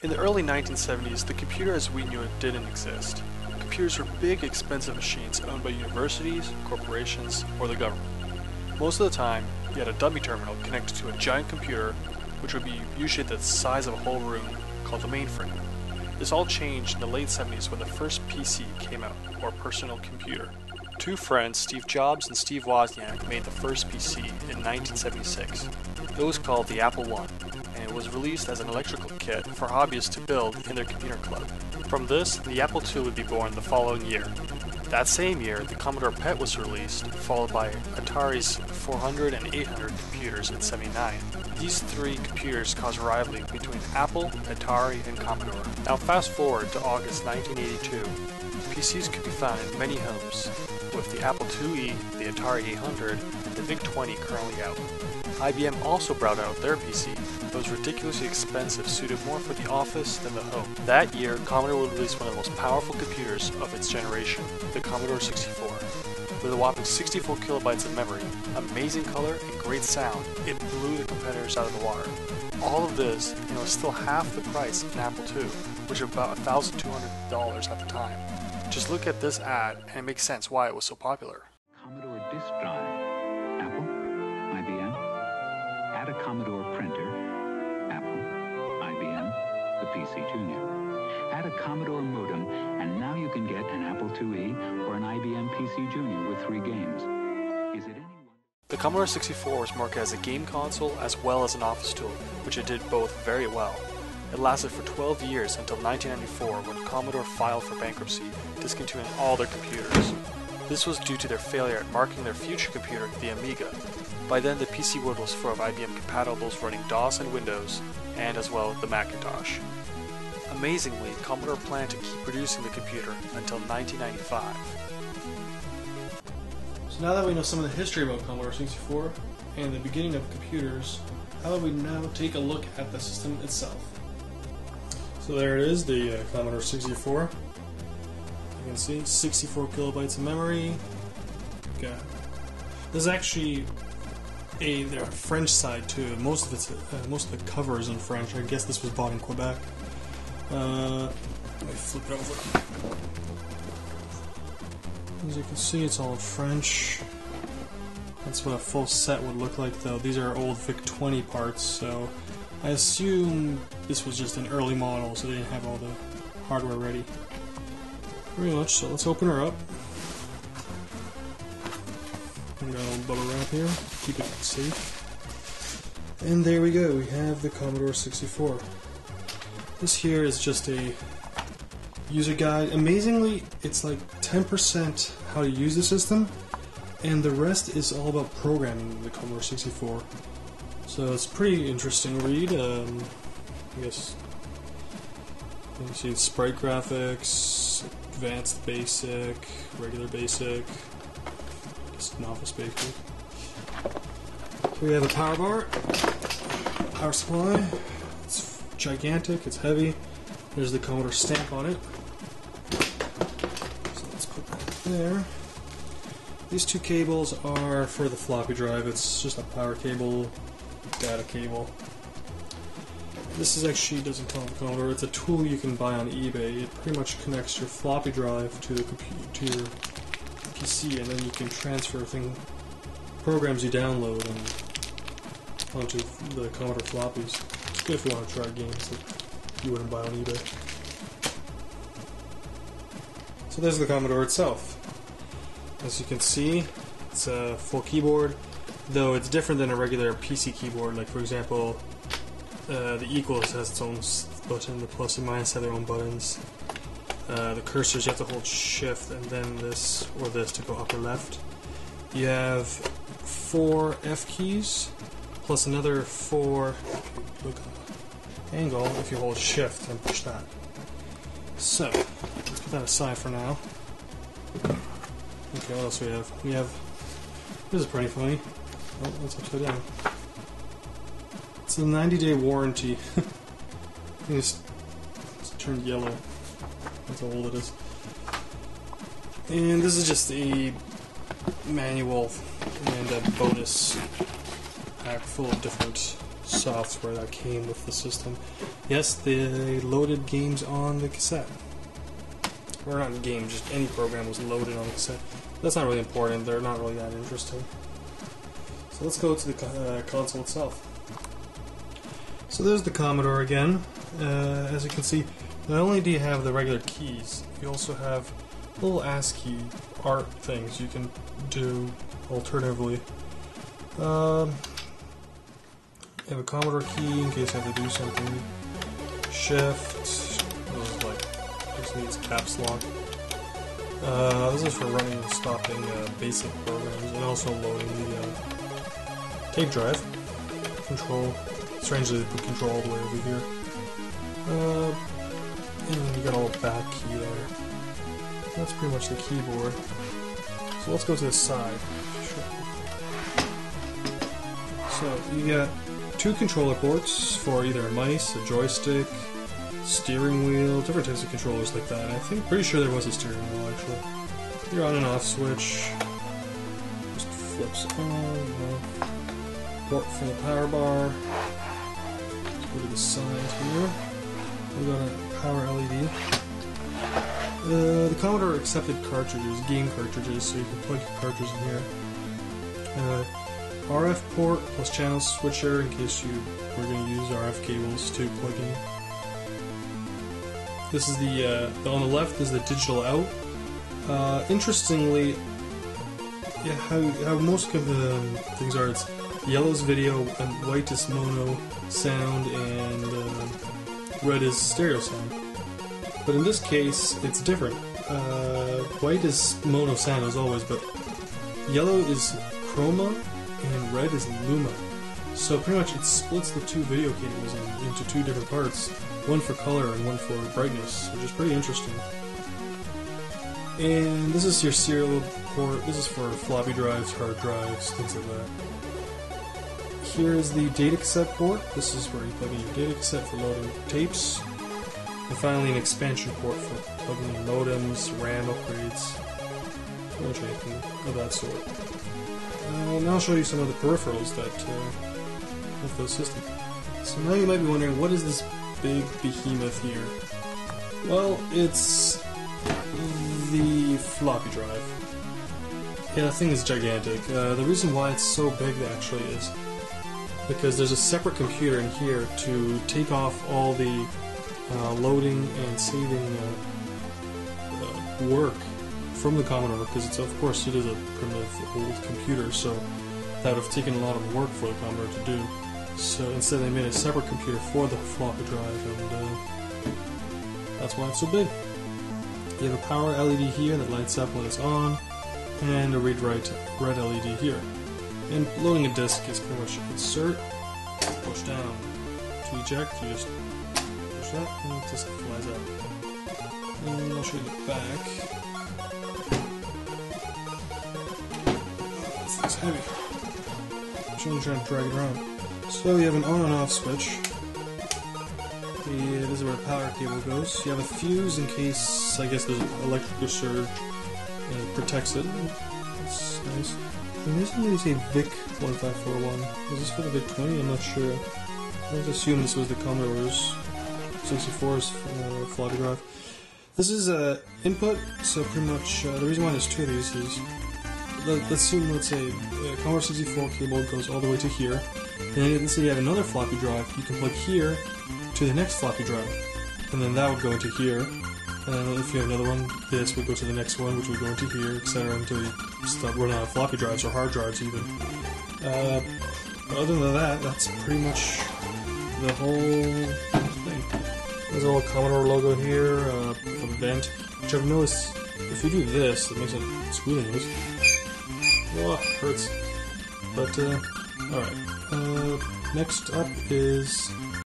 In the early 1970s, the computer as we knew it didn't exist. Computers were big, expensive machines owned by universities, corporations, or the government. Most of the time, you had a dummy terminal connected to a giant computer, which would be usually the size of a whole room, called the mainframe. This all changed in the late 70s when the first PC came out, or personal computer. Two friends, Steve Jobs and Steve Wozniak, made the first PC in 1976. It was called the Apple I, and it was released as an electrical kit for hobbyists to build in their computer club. From this, the Apple II would be born the following year. That same year, the Commodore PET was released, followed by Atari's 400 and 800 computers in '79. These three computers caused rivalry between Apple, Atari, and Commodore. Now fast forward to August 1982. PCs could be found in many homes, with the Apple IIe, the Atari 800, and the VIC-20 currently out. IBM also brought out their PC, that was ridiculously expensive, suited more for the office than the home. That year, Commodore would release one of the most powerful computers of its generation, the Commodore 64. With a whopping 64 kilobytes of memory, amazing color, and great sound, it blew the competitors out of the water. All of this, and it was still half the price of an Apple II, which was about $1,200 at the time. Just look at this ad, and it makes sense why it was so popular. Commodore disk drive, Apple, IBM. Add a Commodore printer, Apple, IBM, the PC Junior. Add a Commodore modem, and now you can get an Apple IIe or an IBM PC Junior with 3 games. Is it any wonder? The Commodore 64 was marketed as a game console as well as an office tool, which it did both very well. It lasted for 12 years until 1994 when Commodore filed for bankruptcy, discontinuing all their computers. This was due to their failure at marketing their future computer, the Amiga. By then, the PC world was full of IBM compatibles running DOS and Windows, and as well the Macintosh. Amazingly, Commodore planned to keep producing the computer until 1995. So now that we know some of the history about Commodore 64 and the beginning of computers, how about we now take a look at the system itself? So there it is, the Commodore 64. You can see 64 kilobytes of memory. Okay. There's actually a French side to it. Most of the cover is in French. I guess this was bought in Quebec. Let me flip it over. As you can see, it's all in French. That's what a full set would look like, though. These are old VIC-20 parts, so I assume this was just an early model, so they didn't have all the hardware ready. Pretty much, so let's open her up. We got a little bubble wrap here, keep it safe. And there we go, we have the Commodore 64. This here is just a user guide. Amazingly, it's like 10% how to use the system, and the rest is all about programming the Commodore 64. So it's pretty interesting read. I guess you can see sprite graphics, advanced basic, regular basic, just novice basic. We have a power bar, power supply. It's gigantic, it's heavy. There's the Commodore stamp on it. So let's put that there. These two cables are for the floppy drive. It's just a power cable, data cable. This actually doesn't come with Commodore. It's a tool you can buy on eBay. It pretty much connects your floppy drive to the to your PC, and then you can transfer programs you download onto the Commodore floppies. It's good if you want to try games that you wouldn't buy on eBay. So there's the Commodore itself. As you can see, it's a full keyboard, though it's different than a regular PC keyboard. Like, for example, the equals has its own button, the plus and minus have their own buttons. The cursors, you have to hold shift and then this or this to go up or left. You have 4 F keys, plus another 4, look angle, if you hold shift and push that. So, let's put that aside for now. Okay, what else do we have? This is pretty funny. Oh, that's upside down. It's a 90-day warranty. It's turned yellow. That's how old it is. And this is just a manual and a bonus pack full of different software that came with the system. Yes, they loaded games on the cassette. Or not games, just any program was loaded on the cassette. That's not really important, they're not really that interesting. So let's go to the console itself. So there's the Commodore again. As you can see, not only do you have the regular keys, you also have little ASCII art things you can do alternatively. You have a Commodore key in case you have to do something. Shift. This is like, just needs caps lock. This is for running and stopping basic programs, and also loading the tape drive. Control. Strangely, they put control all the way over here. And you got a little back key there. That's pretty much the keyboard. So let's go to the side. So you got two controller ports for either a mice, a joystick, steering wheel, different types of controllers like that. Pretty sure there was a steering wheel actually. Your on and off switch just flips on. Port for the power bar. Let's go to the side here. We got a power LED. The Commodore accepted cartridges, game cartridges, so you can plug your cartridge in here. RF port plus channel switcher in case you were going to use RF cables to plug in. This is on the left is the digital out. Interestingly, yeah, how most things are, it's yellow is video, and white is mono sound, and red is stereo sound. But in this case, it's different. White is mono sound as always, but yellow is chroma, and red is luma. So pretty much it splits the two video cables into two different parts, one for color and one for brightness, which is pretty interesting. And this is your serial port. This is for floppy drives, hard drives, things like that. Here is the data cassette port. This is where you plug in your data cassette for loading tapes. And finally an expansion port for plugging in modems, RAM upgrades, pretty much anything of that sort. Now I'll show you some of the peripherals that with the system. So now you might be wondering, what is this big behemoth here? Well, it's the floppy drive. Yeah, that thing is gigantic. The reason why it's so big actually is because there's a separate computer in here to take off all the loading and saving work from the Commodore, because it's, of course, it is a primitive old computer, so that would have taken a lot of work for the Commodore to do. So instead they made a separate computer for the floppy drive, and that's why it's so big. You have a power LED here that lights up when it's on, and a read-write red LED here. And loading a disk is pretty much insert, push down. To eject, you just push that, and the disk flies out. And I'll show you the back. This thing's heavy. I'm trying to drag it around. So you have an on and off switch. This is where the power cable goes. You have a fuse in case, I guess, there's an electrical surge, and it protects it. That's nice. And there's something they say VIC 1541. Is this for the VIC 20? I'm not sure. I would assume this was the Commodore's 64's floppy drive. This is input, so pretty much the reason why there's two of these is, let's say Commodore 64 cable goes all the way to here, and then let's say you have another floppy drive, you can plug here to the next floppy drive, and then that would go into here, and then if you have another one, this would go to the next one, which would go into here, etc., until you start running out of floppy drives, or hard drives even. But other than that, that's pretty much the whole thing. There's a little Commodore logo here, a vent, which I've noticed, if you do this, it makes a squealing noise. Oh, hurts. But, alright. Next up is